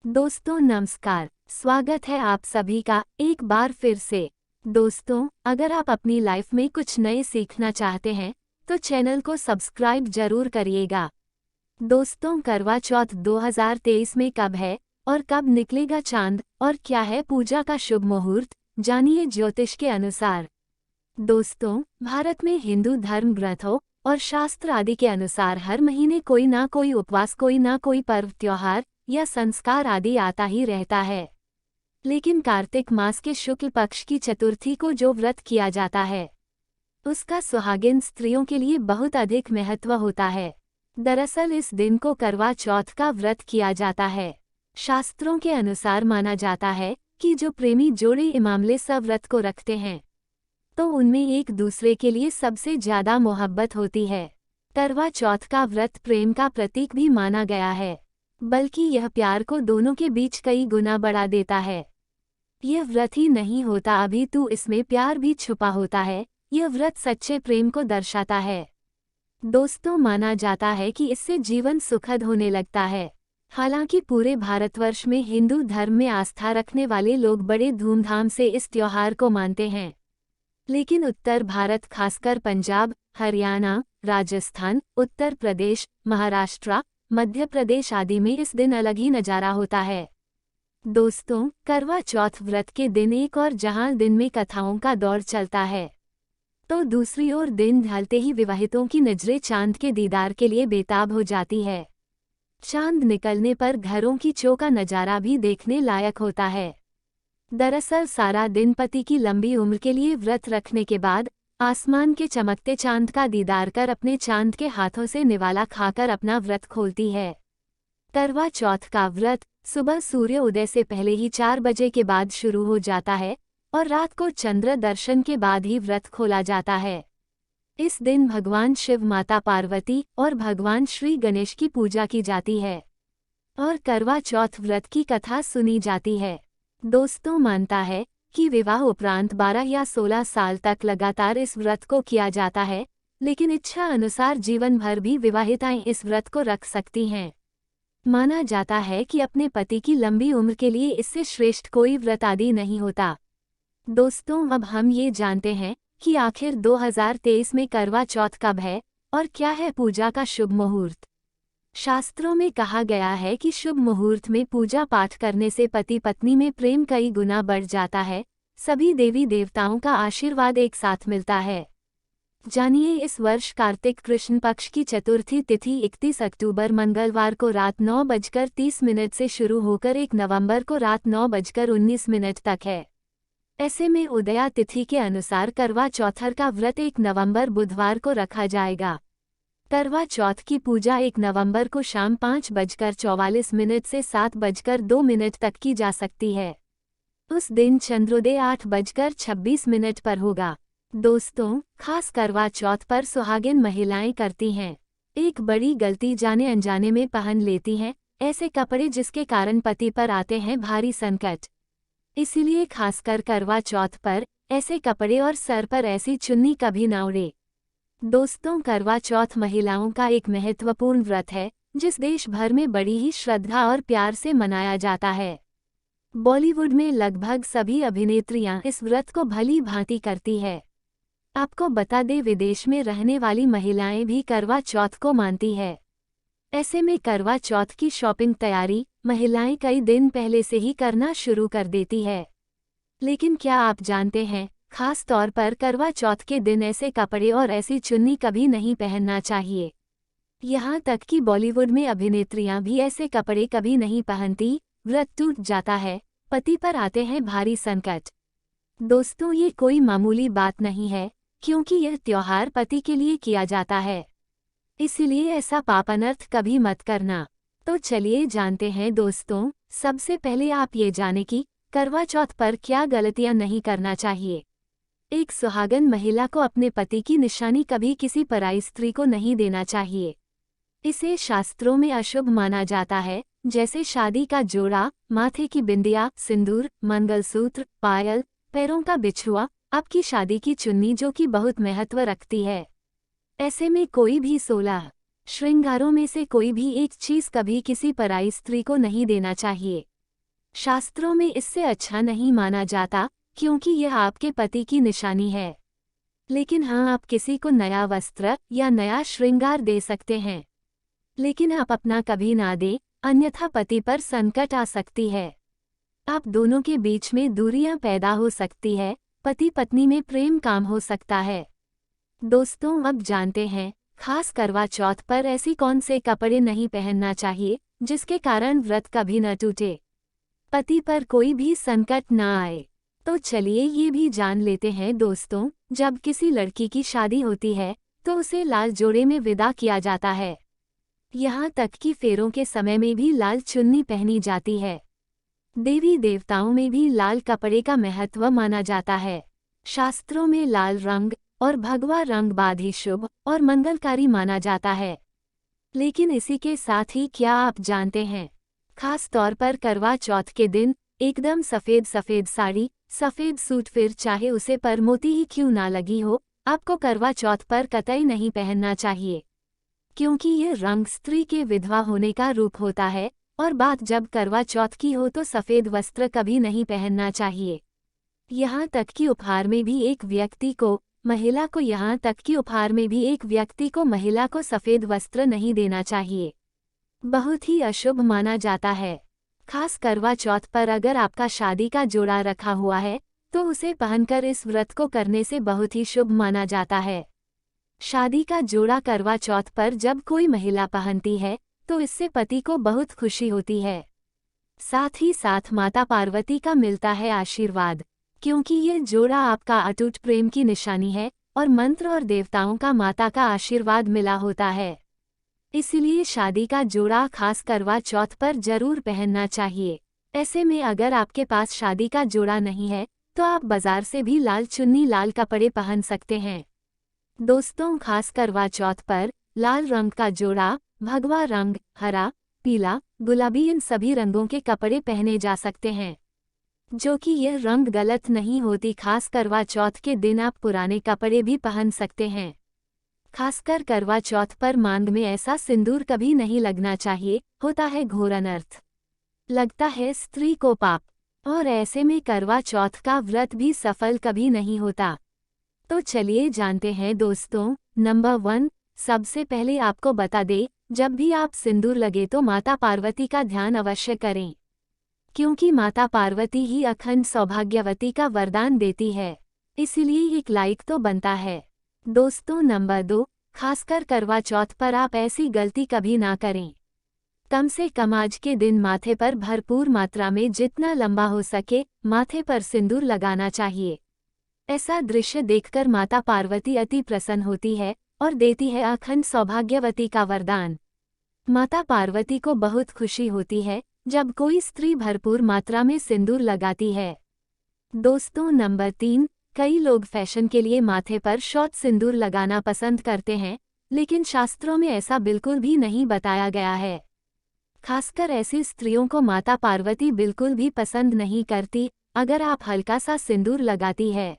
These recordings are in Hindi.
दोस्तों नमस्कार। स्वागत है आप सभी का एक बार फिर से। दोस्तों, अगर आप अपनी लाइफ में कुछ नए सीखना चाहते हैं तो चैनल को सब्सक्राइब जरूर करिएगा। दोस्तों, करवा चौथ 2023 में कब है और कब निकलेगा चांद और क्या है पूजा का शुभ मुहूर्त, जानिए ज्योतिष के अनुसार। दोस्तों, भारत में हिंदू धर्म ग्रंथों और शास्त्र आदि के अनुसार हर महीने कोई ना कोई उपवास, कोई ना कोई पर्व, त्योहार या संस्कार आदि आता ही रहता है। लेकिन कार्तिक मास के शुक्ल पक्ष की चतुर्थी को जो व्रत किया जाता है उसका सुहागिन स्त्रियों के लिए बहुत अधिक महत्व होता है। दरअसल इस दिन को करवा चौथ का व्रत किया जाता है। शास्त्रों के अनुसार माना जाता है कि जो प्रेमी जोड़े इमामले सा व्रत को रखते हैं तो उनमें एक दूसरे के लिए सबसे ज्यादा मोहब्बत होती है। करवा चौथ का व्रत प्रेम का प्रतीक भी माना गया है, बल्कि यह प्यार को दोनों के बीच कई गुना बढ़ा देता है। यह व्रत ही नहीं होता अपितु इसमें प्यार भी छुपा होता है। यह व्रत सच्चे प्रेम को दर्शाता है। दोस्तों, माना जाता है कि इससे जीवन सुखद होने लगता है। हालांकि पूरे भारतवर्ष में हिंदू धर्म में आस्था रखने वाले लोग बड़े धूमधाम से इस त्योहार को मानते हैं, लेकिन उत्तर भारत, खासकर पंजाब, हरियाणा, राजस्थान, उत्तर प्रदेश, महाराष्ट्र, मध्य प्रदेश आदि में इस दिन अलग ही नजारा होता है। दोस्तों, करवा चौथ व्रत के दिन एक और जहां दिन में कथाओं का दौर चलता है तो दूसरी ओर दिन ढलते ही विवाहितों की नजरें चांद के दीदार के लिए बेताब हो जाती है। चांद निकलने पर घरों की चौक का नजारा भी देखने लायक होता है। दरअसल सारा दिन पति की लंबी उम्र के लिए व्रत रखने के बाद आसमान के चमकते चांद का दीदार कर अपने चांद के हाथों से निवाला खाकर अपना व्रत खोलती है। करवा चौथ का व्रत सुबह सूर्य उदय से पहले ही 4 बजे के बाद शुरू हो जाता है और रात को चंद्र दर्शन के बाद ही व्रत खोला जाता है। इस दिन भगवान शिव, माता पार्वती और भगवान श्री गणेश की पूजा की जाती है और करवा चौथ व्रत की कथा सुनी जाती है। दोस्तों, मानता है कि विवाह उपरांत 12 या 16 साल तक लगातार इस व्रत को किया जाता है, लेकिन इच्छा अनुसार जीवन भर भी विवाहिताएं इस व्रत को रख सकती हैं। माना जाता है कि अपने पति की लंबी उम्र के लिए इससे श्रेष्ठ कोई व्रत आदि नहीं होता। दोस्तों, अब हम ये जानते हैं कि आखिर 2023 में करवा चौथ कब है और क्या है पूजा का शुभ मुहूर्त। शास्त्रों में कहा गया है कि शुभ मुहूर्त में पूजा पाठ करने से पति पत्नी में प्रेम कई गुना बढ़ जाता है। सभी देवी देवताओं का आशीर्वाद एक साथ मिलता है। जानिए, इस वर्ष कार्तिक कृष्ण पक्ष की चतुर्थी तिथि 31 अक्टूबर मंगलवार को रात 9:30 से शुरू होकर 1 नवंबर को रात 9:19 तक है। ऐसे में उदया तिथि के अनुसार करवा चौथर का व्रत 1 नवंबर बुधवार को रखा जाएगा। करवा चौथ की पूजा 1 नवंबर को शाम 5:44 से 7:02 तक की जा सकती है। उस दिन चंद्रोदय 8:26 पर होगा। दोस्तों, खास करवा चौथ पर सुहागिन महिलाएं करती हैं एक बड़ी गलती, जाने अनजाने में पहन लेती हैं ऐसे कपड़े जिसके कारण पति पर आते हैं भारी संकट। इसीलिए खासकर करवा चौथ पर ऐसे कपड़े और सर पर ऐसी चुन्नी कभी ना उड़े। दोस्तों, करवा चौथ महिलाओं का एक महत्वपूर्ण व्रत है जिस देश भर में बड़ी ही श्रद्धा और प्यार से मनाया जाता है। बॉलीवुड में लगभग सभी अभिनेत्रियां इस व्रत को भली भांति करती है। आपको बता दें, विदेश में रहने वाली महिलाएं भी करवा चौथ को मानती है। ऐसे में करवा चौथ की शॉपिंग तैयारी महिलाएं कई दिन पहले से ही करना शुरू कर देती है। लेकिन क्या आप जानते हैं, खास तौर पर करवा चौथ के दिन ऐसे कपड़े और ऐसी चुन्नी कभी नहीं पहनना चाहिए। यहाँ तक कि बॉलीवुड में अभिनेत्रियां भी ऐसे कपड़े कभी नहीं पहनती। व्रत टूट जाता है, पति पर आते हैं भारी संकट। दोस्तों, ये कोई मामूली बात नहीं है, क्योंकि यह त्योहार पति के लिए किया जाता है। इसीलिए ऐसा पाप अनर्थ कभी मत करना। तो चलिए जानते हैं दोस्तों, सबसे पहले आप ये जानें कि करवा चौथ पर क्या गलतियां नहीं करना चाहिए। एक सुहागन महिला को अपने पति की निशानी कभी किसी पराई स्त्री को नहीं देना चाहिए। इसे शास्त्रों में अशुभ माना जाता है, जैसे शादी का जोड़ा, माथे की बिंदिया, सिंदूर, मंगलसूत्र, पायल, पैरों का बिछुआ, आपकी शादी की चुन्नी जो कि बहुत महत्व रखती है। ऐसे में कोई भी 16 श्रृंगारों में से कोई भी एक चीज कभी किसी पराई स्त्री को नहीं देना चाहिए। शास्त्रों में इससे अच्छा नहीं माना जाता, क्योंकि यह आपके पति की निशानी है। लेकिन हाँ, आप किसी को नया वस्त्र या नया श्रृंगार दे सकते हैं। लेकिन आप अपना कभी ना दें, अन्यथा पति पर संकट आ सकती है। आप दोनों के बीच में दूरियां पैदा हो सकती है, पति पत्नी में प्रेम कम हो सकता है। दोस्तों, अब जानते हैं खास करवा चौथ पर ऐसी कौन से कपड़े नहीं पहनना चाहिए जिसके कारण व्रत कभी न टूटे, पति पर कोई भी संकट न आए। तो चलिए ये भी जान लेते हैं दोस्तों, जब किसी लड़की की शादी होती है तो उसे लाल जोड़े में विदा किया जाता है। यहाँ तक कि फेरों के समय में भी लाल चुन्नी पहनी जाती है। देवी देवताओं में भी लाल कपड़े का महत्व माना जाता है। शास्त्रों में लाल रंग और भगवा रंग बाद ही शुभ और मंगलकारी माना जाता है। लेकिन इसी के साथ ही क्या आप जानते हैं, खास तौर पर करवा चौथ के दिन एकदम सफ़ेद सफ़ेद साड़ी, सफ़ेद सूट, फिर चाहे उसे पर मोती ही क्यों ना लगी हो, आपको करवा चौथ पर कतई नहीं पहनना चाहिए। क्योंकि ये रंग स्त्री के विधवा होने का रूप होता है, और बात जब करवा चौथ की हो तो सफ़ेद वस्त्र कभी नहीं पहनना चाहिए। यहाँ तक कि उपहार में भी एक व्यक्ति को महिला को सफ़ेद वस्त्र नहीं देना चाहिए। बहुत ही अशुभ माना जाता है। खास करवा चौथ पर अगर आपका शादी का जोड़ा रखा हुआ है तो उसे पहनकर इस व्रत को करने से बहुत ही शुभ माना जाता है। शादी का जोड़ा करवा चौथ पर जब कोई महिला पहनती है तो इससे पति को बहुत खुशी होती है। साथ ही साथ माता पार्वती का मिलता है आशीर्वाद, क्योंकि ये जोड़ा आपका अटूट प्रेम की निशानी है और मंत्र और देवताओं का माता का आशीर्वाद मिला होता है। इसलिए शादी का जोड़ा खास करवा चौथ पर जरूर पहनना चाहिए। ऐसे में अगर आपके पास शादी का जोड़ा नहीं है तो आप बाजार से भी लाल चुन्नी, लाल कपड़े पहन सकते हैं। दोस्तों, खास करवा चौथ पर लाल रंग का जोड़ा, भगवा रंग, हरा, पीला, गुलाबी, इन सभी रंगों के कपड़े पहने जा सकते हैं, जो कि यह रंग गलत नहीं होती। खास करवा चौथ के दिन आप पुराने कपड़े भी पहन सकते हैं। खासकर करवा चौथ पर मांग में ऐसा सिंदूर कभी नहीं लगना चाहिए, होता है घोर अनर्थ, लगता है स्त्री को पाप, और ऐसे में करवा चौथ का व्रत भी सफल कभी नहीं होता। तो चलिए जानते हैं दोस्तों, नंबर 1, सबसे पहले आपको बता दें, जब भी आप सिंदूर लगे तो माता पार्वती का ध्यान अवश्य करें, क्योंकि माता पार्वती ही अखंड सौभाग्यवती का वरदान देती है। इसलिए एक लाइक तो बनता है। दोस्तों, नंबर 2, खासकर करवा चौथ पर आप ऐसी गलती कभी ना करें। कम से कम आज के दिन माथे पर भरपूर मात्रा में जितना लंबा हो सके माथे पर सिंदूर लगाना चाहिए। ऐसा दृश्य देखकर माता पार्वती अति प्रसन्न होती है और देती है अखंड सौभाग्यवती का वरदान। माता पार्वती को बहुत खुशी होती है जब कोई स्त्री भरपूर मात्रा में सिंदूर लगाती है। दोस्तों, नंबर 3, कई लोग फैशन के लिए माथे पर शॉर्ट सिंदूर लगाना पसंद करते हैं, लेकिन शास्त्रों में ऐसा बिल्कुल भी नहीं बताया गया है। खासकर ऐसी स्त्रियों को माता पार्वती बिल्कुल भी पसंद नहीं करती। अगर आप हल्का सा सिंदूर लगाती है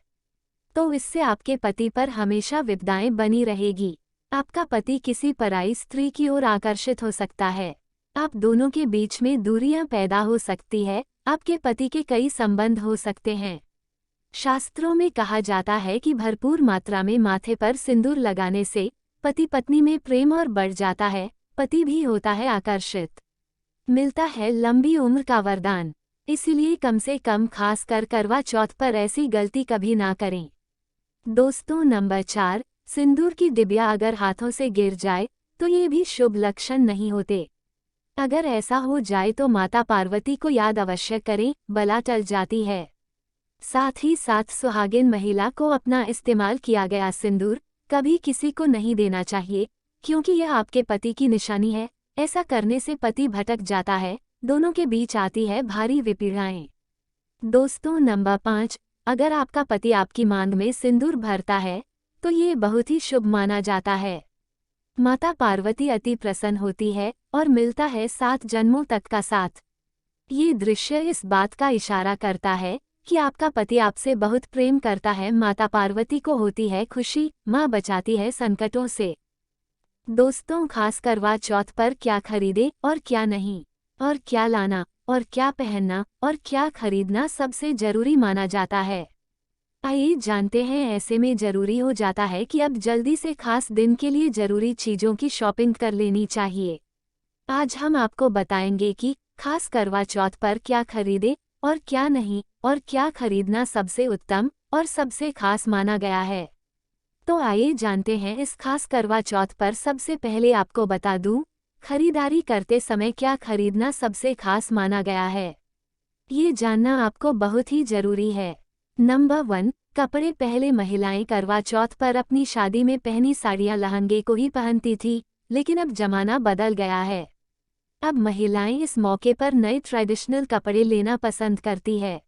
तो इससे आपके पति पर हमेशा विपदाएं बनी रहेगी। आपका पति किसी पराई स्त्री की ओर आकर्षित हो सकता है। आप दोनों के बीच में दूरियां पैदा हो सकती है। आपके पति के कई संबंध हो सकते हैं। शास्त्रों में कहा जाता है कि भरपूर मात्रा में माथे पर सिंदूर लगाने से पति पत्नी में प्रेम और बढ़ जाता है, पति भी होता है आकर्षित, मिलता है लंबी उम्र का वरदान। इसलिए कम से कम खासकर करवा चौथ पर ऐसी गलती कभी ना करें। दोस्तों, नंबर 4, सिंदूर की डिबिया अगर हाथों से गिर जाए तो ये भी शुभ लक्षण नहीं होते। अगर ऐसा हो जाए तो माता पार्वती को याद अवश्य करें, बला टल जाती है। साथ ही साथ सुहागिन महिला को अपना इस्तेमाल किया गया सिंदूर कभी किसी को नहीं देना चाहिए, क्योंकि यह आपके पति की निशानी है। ऐसा करने से पति भटक जाता है, दोनों के बीच आती है भारी विपीड़ाएं। दोस्तों, नंबर 5, अगर आपका पति आपकी मांग में सिंदूर भरता है तो ये बहुत ही शुभ माना जाता है। माता पार्वती अति प्रसन्न होती है और मिलता है 7 जन्मों तक का साथ। ये दृश्य इस बात का इशारा करता है कि आपका पति आपसे बहुत प्रेम करता है। माता पार्वती को होती है खुशी, माँ बचाती है संकटों से। दोस्तों, खास करवा चौथ पर क्या खरीदे और क्या नहीं, और क्या लाना, और क्या पहनना और क्या खरीदना सबसे जरूरी माना जाता है। आइए जानते हैं। ऐसे में जरूरी हो जाता है कि अब जल्दी से खास दिन के लिए जरूरी चीजों की शॉपिंग कर लेनी चाहिए। आज हम आपको बताएंगे कि खास करवा चौथ पर क्या खरीदे और क्या नहीं, और क्या खरीदना सबसे उत्तम और सबसे खास माना गया है। तो आइए जानते हैं। इस खास करवा चौथ पर सबसे पहले आपको बता दूं, खरीदारी करते समय क्या खरीदना सबसे खास माना गया है, ये जानना आपको बहुत ही जरूरी है। नंबर 1, कपड़े। पहले महिलाएं करवा चौथ पर अपनी शादी में पहनी साड़ियां लहंगे को ही पहनती थी, लेकिन अब जमाना बदल गया है। अब महिलाएं इस मौके पर नए ट्रेडिशनल कपड़े लेना पसंद करती है।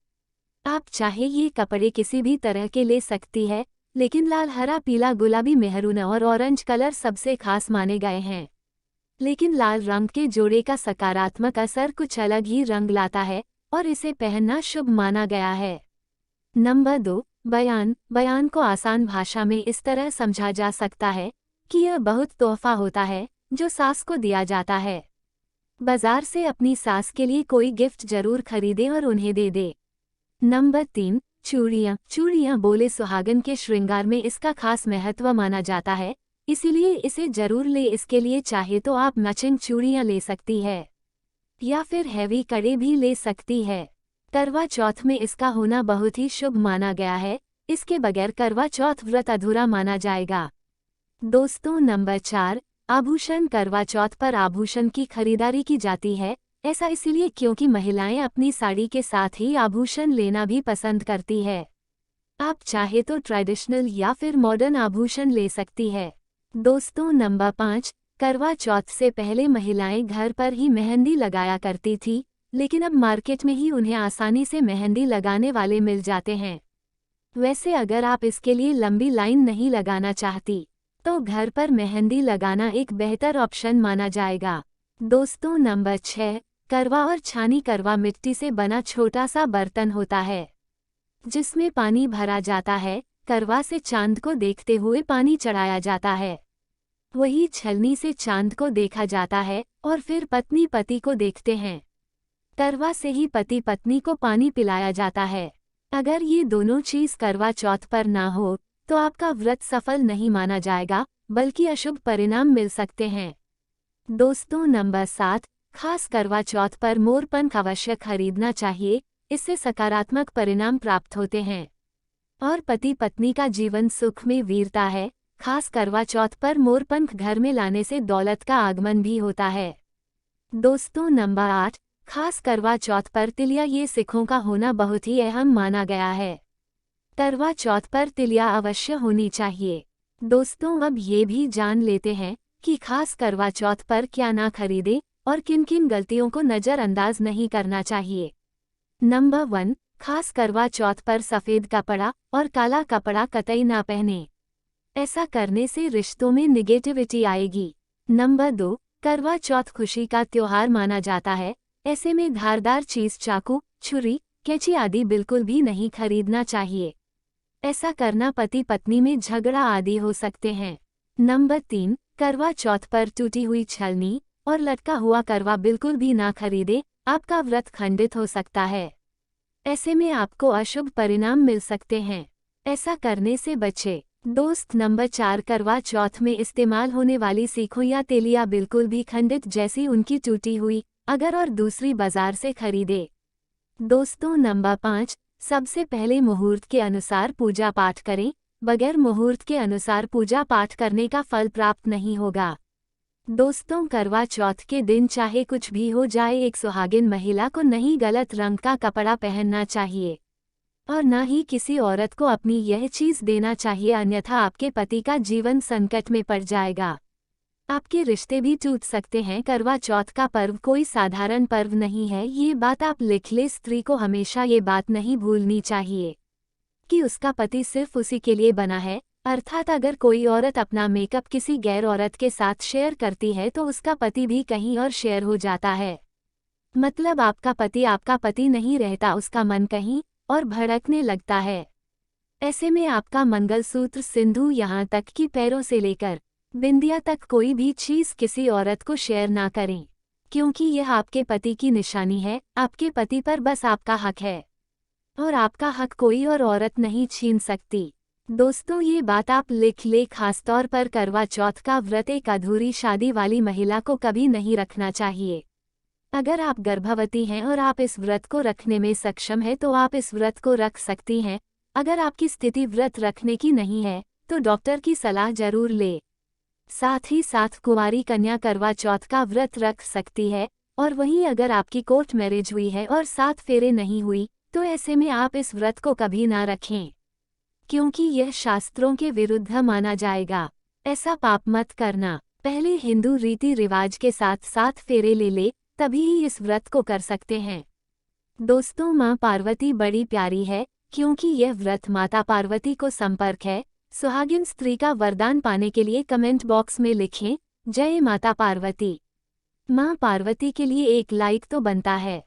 आप चाहे ये कपड़े किसी भी तरह के ले सकती है, लेकिन लाल, हरा, पीला, गुलाबी, मेहरून और ऑरेंज कलर सबसे खास माने गए हैं। लेकिन लाल रंग के जोड़े का सकारात्मक असर कुछ अलग ही रंग लाता है और इसे पहनना शुभ माना गया है। नंबर 2, बयान। बयान को आसान भाषा में इस तरह समझा जा सकता है कि यह बहुत तोहफा होता है जो सास को दिया जाता है। बाजार से अपनी सास के लिए कोई गिफ्ट जरूर खरीदे और उन्हें दे दे। नंबर 3, चूड़ियाँ। चूड़ियाँ बोले सुहागन के श्रृंगार में इसका खास महत्व माना जाता है, इसीलिए इसे जरूर ले। इसके लिए चाहे तो आप मैचिंग चूड़ियाँ ले सकती है या फिर हैवी कड़े भी ले सकती है। करवा चौथ में इसका होना बहुत ही शुभ माना गया है, इसके बगैर करवा चौथ व्रत अधूरा माना जाएगा। दोस्तों, नंबर 4, आभूषण। करवा चौथ पर आभूषण की खरीदारी की जाती है, ऐसा इसलिए क्योंकि महिलाएं अपनी साड़ी के साथ ही आभूषण लेना भी पसंद करती है। आप चाहे तो ट्रेडिशनल या फिर मॉडर्न आभूषण ले सकती है। दोस्तों, नंबर 5, करवा चौथ से पहले महिलाएं घर पर ही मेहंदी लगाया करती थी, लेकिन अब मार्केट में ही उन्हें आसानी से मेहंदी लगाने वाले मिल जाते हैं। वैसे अगर आप इसके लिए लंबी लाइन नहीं लगाना चाहती, तो घर पर मेहंदी लगाना एक बेहतर ऑप्शन माना जाएगा। दोस्तों, नंबर 6, करवा और छानी। करवा मिट्टी से बना छोटा सा बर्तन होता है जिसमें पानी भरा जाता है। करवा से चांद को देखते हुए पानी चढ़ाया जाता है। वही छलनी से चांद को देखा जाता है और फिर पत्नी पति को देखते हैं। करवा से ही पति पत्नी को पानी पिलाया जाता है। अगर ये दोनों चीज करवा चौथ पर ना हो तो आपका व्रत सफल नहीं माना जाएगा, बल्कि अशुभ परिणाम मिल सकते हैं। दोस्तों, नंबर 7, खास करवा चौथ पर मोरपंख अवश्य खरीदना चाहिए, इससे सकारात्मक परिणाम प्राप्त होते हैं और पति पत्नी का जीवन सुख में वीरता है। खास करवा चौथ पर मोरपंख घर में लाने से दौलत का आगमन भी होता है। दोस्तों, नंबर 8, खास करवा चौथ पर तिलिया। ये सिखों का होना बहुत ही अहम माना गया है। करवा चौथ पर तिलिया अवश्य होनी चाहिए। दोस्तों, अब ये भी जान लेते हैं कि खास करवा चौथ पर क्या ना खरीदे और किन किन गलतियों को नज़रअंदाज नहीं करना चाहिए। नंबर 1, खास करवा चौथ पर सफ़ेद कपड़ा और काला कपड़ा कतई ना पहने, ऐसा करने से रिश्तों में निगेटिविटी आएगी। नंबर 2, करवा चौथ खुशी का त्योहार माना जाता है, ऐसे में धारदार चीज, चाकू, छुरी, कैंची आदि बिल्कुल भी नहीं खरीदना चाहिए। ऐसा करना पति पत्नी में झगड़ा आदि हो सकते हैं। नंबर 3, करवा चौथ पर टूटी हुई छलनी और लटका हुआ करवा बिल्कुल भी ना खरीदे, आपका व्रत खंडित हो सकता है। ऐसे में आपको अशुभ परिणाम मिल सकते हैं, ऐसा करने से बचे। दोस्त, नंबर 4, करवा चौथ में इस्तेमाल होने वाली सीखों या तेलिया बिल्कुल भी खंडित जैसी उनकी टूटी हुई अगर और दूसरी बाजार से खरीदे। दोस्तों, नंबर 5, सबसे पहले मुहूर्त के अनुसार पूजा पाठ करें, बगैर मुहूर्त के अनुसार पूजा पाठ करने का फल प्राप्त नहीं होगा। दोस्तों, करवा चौथ के दिन चाहे कुछ भी हो जाए, एक सुहागिन महिला को नहीं गलत रंग का कपड़ा पहनना चाहिए और न ही किसी औरत को अपनी यह चीज देना चाहिए, अन्यथा आपके पति का जीवन संकट में पड़ जाएगा। आपके रिश्ते भी टूट सकते हैं। करवा चौथ का पर्व कोई साधारण पर्व नहीं है, ये बात आप लिख ले। स्त्री को हमेशा ये बात नहीं भूलनी चाहिए कि उसका पति सिर्फ उसी के लिए बना है। अर्थात अगर कोई औरत अपना मेकअप किसी गैर औरत के साथ शेयर करती है तो उसका पति भी कहीं और शेयर हो जाता है। मतलब आपका पति नहीं रहता, उसका मन कहीं और भड़कने लगता है। ऐसे में आपका मंगलसूत्र, सिंधु, यहाँ तक कि पैरों से लेकर बिंदिया तक कोई भी चीज किसी औरत को शेयर ना करें। क्योंकि यह आपके पति की निशानी है। आपके पति पर बस आपका हक है और आपका हक कोई और औरत नहीं छीन सकती। दोस्तों, ये बात आप लिख ले, खासतौर पर करवा चौथ का व्रत एक अधूरी शादी वाली महिला को कभी नहीं रखना चाहिए। अगर आप गर्भवती हैं और आप इस व्रत को रखने में सक्षम हैं तो आप इस व्रत को रख सकती हैं। अगर आपकी स्थिति व्रत रखने की नहीं है तो डॉक्टर की सलाह जरूर ले। साथ ही साथ कुंवारी कन्या करवा चौथ का व्रत रख सकती है। और वहीं अगर आपकी कोर्ट मैरिज हुई है और 7 फेरे नहीं हुई तो ऐसे में आप इस व्रत को कभी ना रखें, क्योंकि यह शास्त्रों के विरुद्ध माना जाएगा। ऐसा पाप मत करना। पहले हिंदू रीति रिवाज के साथ 7 फेरे ले तभी ही इस व्रत को कर सकते हैं। दोस्तों, माँ पार्वती बड़ी प्यारी है क्योंकि यह व्रत माता पार्वती को संपर्क है। सुहागिन स्त्री का वरदान पाने के लिए कमेंट बॉक्स में लिखें, जय माता पार्वती। माँ पार्वती के लिए एक लाइक तो बनता है।